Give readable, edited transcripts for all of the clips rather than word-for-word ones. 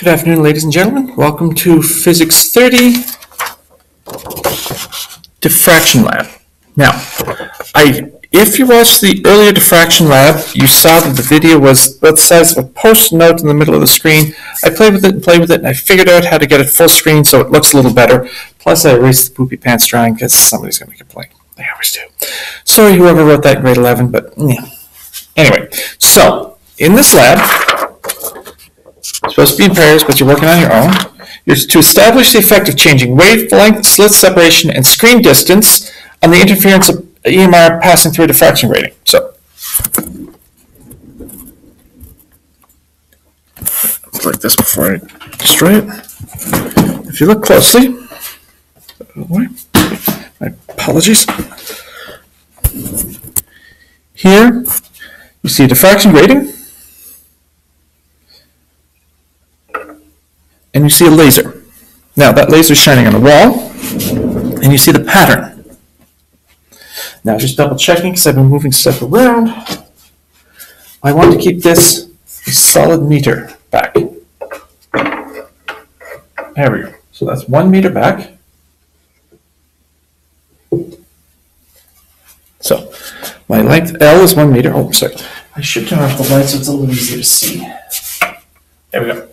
Good afternoon, ladies and gentlemen. Welcome to Physics 30 Diffraction Lab. Now, if you watched the earlier diffraction lab, you saw that the video was both sides of a post-it note in the middle of the screen. I played with it, and I figured out how to get it full screen so it looks a little better. Plus, I erased the poopy pants drawing because somebody's going to complain. They always do. Sorry, whoever wrote that in grade 11, but yeah. Anyway, so in this lab, it's supposed to be in pairs, but you're working on your own. You're to establish the effect of changing wavelength, slit separation, and screen distance on the interference of EMR passing through a diffraction grating. So, like this before I destroy it. If you look closely, my apologies. Here, you see a diffraction grating. And you see a laser. Now that laser is shining on the wall, and you see the pattern. Now just double checking because I've been moving stuff around. I want to keep this a solid meter back. There we go. So that's 1 meter back. So my length L is 1 meter. Oh, sorry. I should turn off the light so it's a little easier to see. There we go.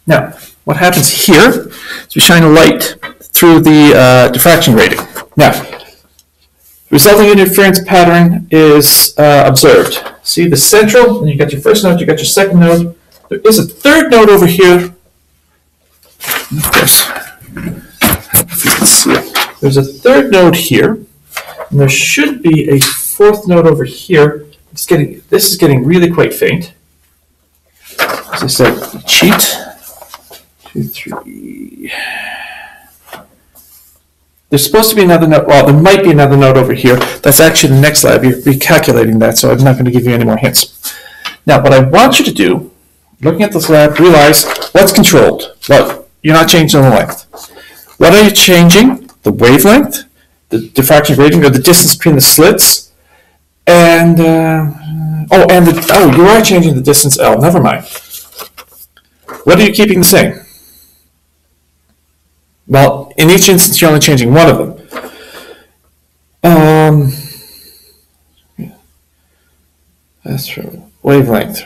Now, what happens here is we shine a light through the diffraction grating. Now, the resulting interference pattern is observed. See the central, and you got your first node, you got your second node. There is a third node over here. Of course, if you can see it. There's a third node here, and there should be a fourth node over here. This is getting really quite faint. As I said, cheat. 2, 3. There's supposed to be another node. Well, there might be another node over here. That's actually the next lab. You're recalculating that, so I'm not going to give you any more hints. Now, what I want you to do, looking at this lab, realize what's controlled. Well, you're not changing the length. What are you changing? The wavelength, the diffraction grating, or the distance between the slits, and you are changing the distance L. Never mind. What are you keeping the same? Well, in each instance, you're only changing one of them. That's for wavelength.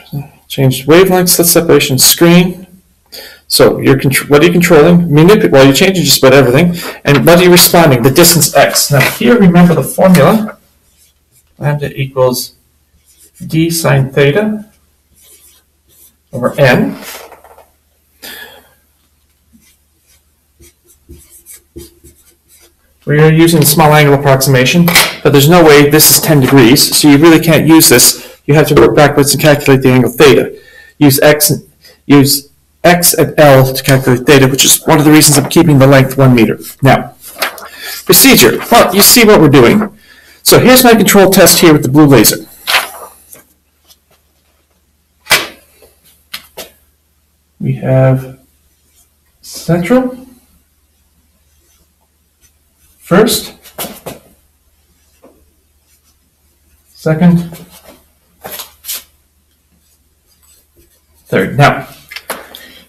Change wavelength, slit separation, screen. So what are you controlling? Well, you're changing just about everything. And what are you responding? The distance x. Now here, remember the formula. Lambda equals d sine theta over n. We are using small angle approximation, but there's no way this is 10 degrees, so you really can't use this. You have to work backwards and calculate the angle theta. Use x and L to calculate theta, which is one of the reasons I'm keeping the length 1 meter. Now, procedure. Well, you see what we're doing. So here's my control test here with the blue laser. We have central. First, second, third. Now,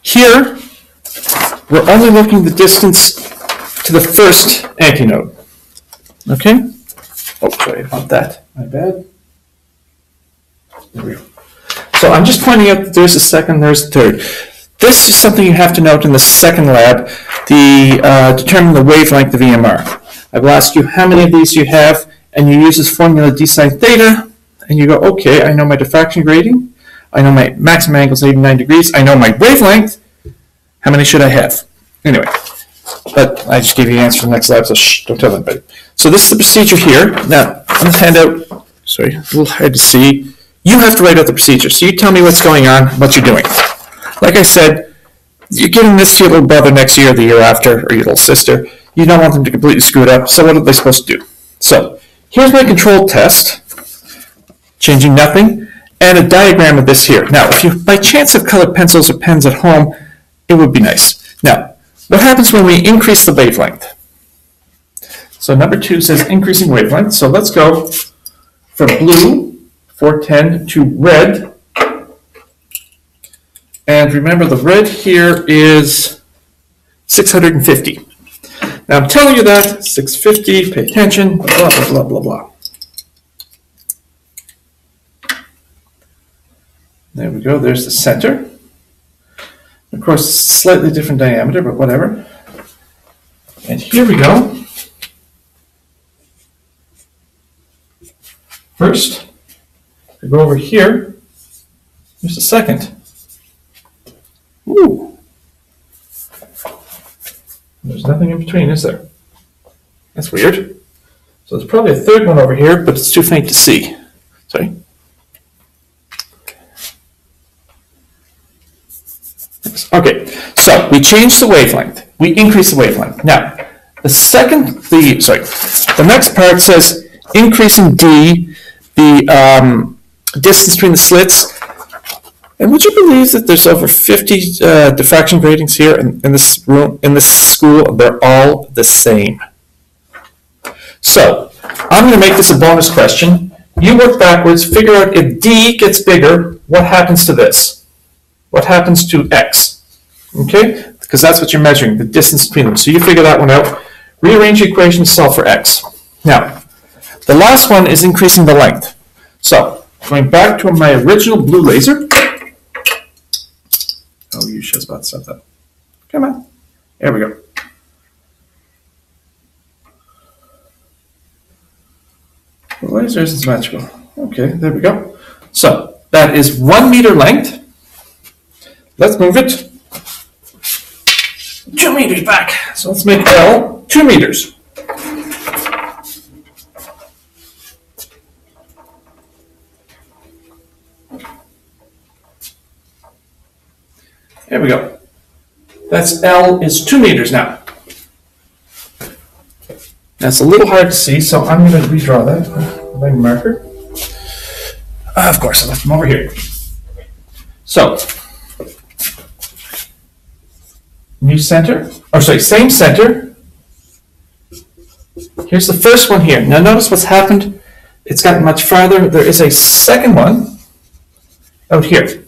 here, we're only looking the distance to the first antinode. Okay? Oh, sorry about that. My bad. There we go. So I'm just pointing out that there's a second, there's a third. This is something you have to note in the second lab, determine the wavelength of EMR. I will ask you how many of these you have, and you use this formula d sine theta, and you go, okay, I know my diffraction grating, I know my maximum angle is 89 degrees, I know my wavelength, how many should I have? Anyway, but I just gave you the answer for the next lab, so shh, don't tell anybody. So this is the procedure here. Now, on the handout, sorry, a little hard to see, you have to write out the procedure. So you tell me what's going on, what you're doing. Like I said, you're giving this to your little brother next year or the year after, or your little sister. You don't want them to completely screw it up, so what are they supposed to do? So, here's my control test, changing nothing, and a diagram of this here. Now, if you by chance have colored pencils or pens at home, it would be nice. Now, what happens when we increase the wavelength? So number 2 says increasing wavelength, so let's go from blue, 410, to red, And remember, the red here is 650. Now I'm telling you that, 650, pay attention, blah, blah, blah, blah, blah. There we go, there's the center. Of course, slightly different diameter, but whatever. And here we go. First, I go over here. There's the second. Ooh. There's nothing in between, is there? That's weird. So there's probably a third one over here, but it's too faint to see. Sorry. Okay, so we changed the wavelength. We increased the wavelength. Now, the next part says increasing D, the distance between the slits. And would you believe that there's over 50 diffraction gratings here in this room, in this school? They're all the same. So I'm going to make this a bonus question. You work backwards, figure out if D gets bigger, what happens to this? What happens to X? Okay, because that's what you're measuring, the distance between them. So you figure that one out. Rearrange the equation, solve for X. Now, the last one is increasing the length. So going back to my original blue laser. Oh, you should about stuff that. Come on. There we go. The laser isn't symmetrical. Okay, there we go. So that is 1 meter length. Let's move it 2 meters back. So let's make L 2 meters. There we go. That's L is 2 meters now. That's a little hard to see, so I'm going to redraw that with my marker. Of course, I left them over here. So, new center, same center. Here's the first one here. Now notice what's happened. It's gotten much farther. There is a second one out here.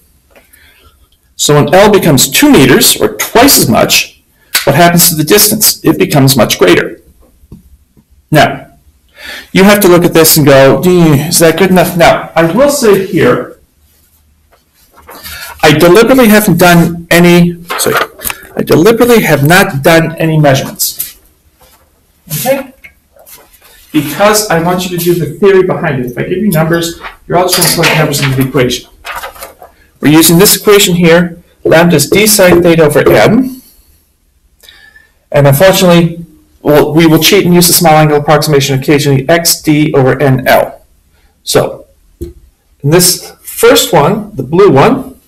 So when L becomes 2 meters, or twice as much, what happens to the distance? It becomes much greater. Now, you have to look at this and go, is that good enough? Now, I will say here, I deliberately have not done any measurements. Okay? Because I want you to do the theory behind it. If I give you numbers, you're also going to plug numbers into the equation. We're using this equation here. Lambda is d sine theta over m. And unfortunately, we will cheat and use the small angle approximation occasionally, xd over nl. So, in this first one, the blue one,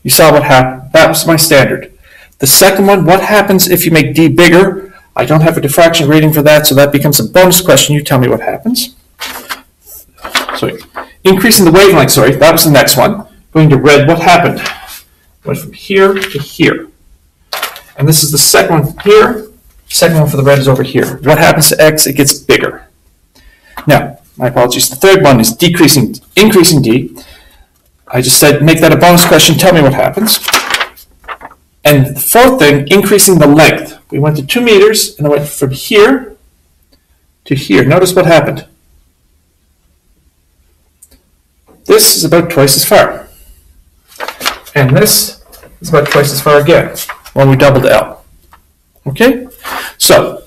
you saw what happened. That was my standard. The second one, what happens if you make d bigger? I don't have a diffraction rating for that, so that becomes a bonus question. You tell me what happens. Sorry. Increasing the wavelength, that was the next one. Going to red, what happened? Went from here to here. And this is the second one here. Second one for the red is over here. What happens to X? It gets bigger. Now, my apologies. The third one is increasing D. I just said make that a bonus question. Tell me what happens. And the fourth thing, increasing the length. We went to 2 meters and I went from here to here. Notice what happened. This is about twice as far. And this is about twice as far again when we doubled L. Okay? So,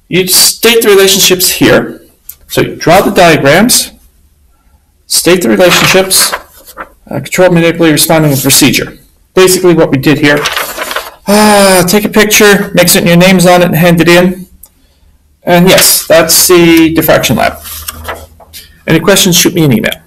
you state the relationships here. So you draw the diagrams, state the relationships, control, manipulate, responding, and procedure. Basically what we did here, take a picture, make certain your name's on it, and hand it in. And yes, that's the diffraction lab. Any questions, shoot me an email.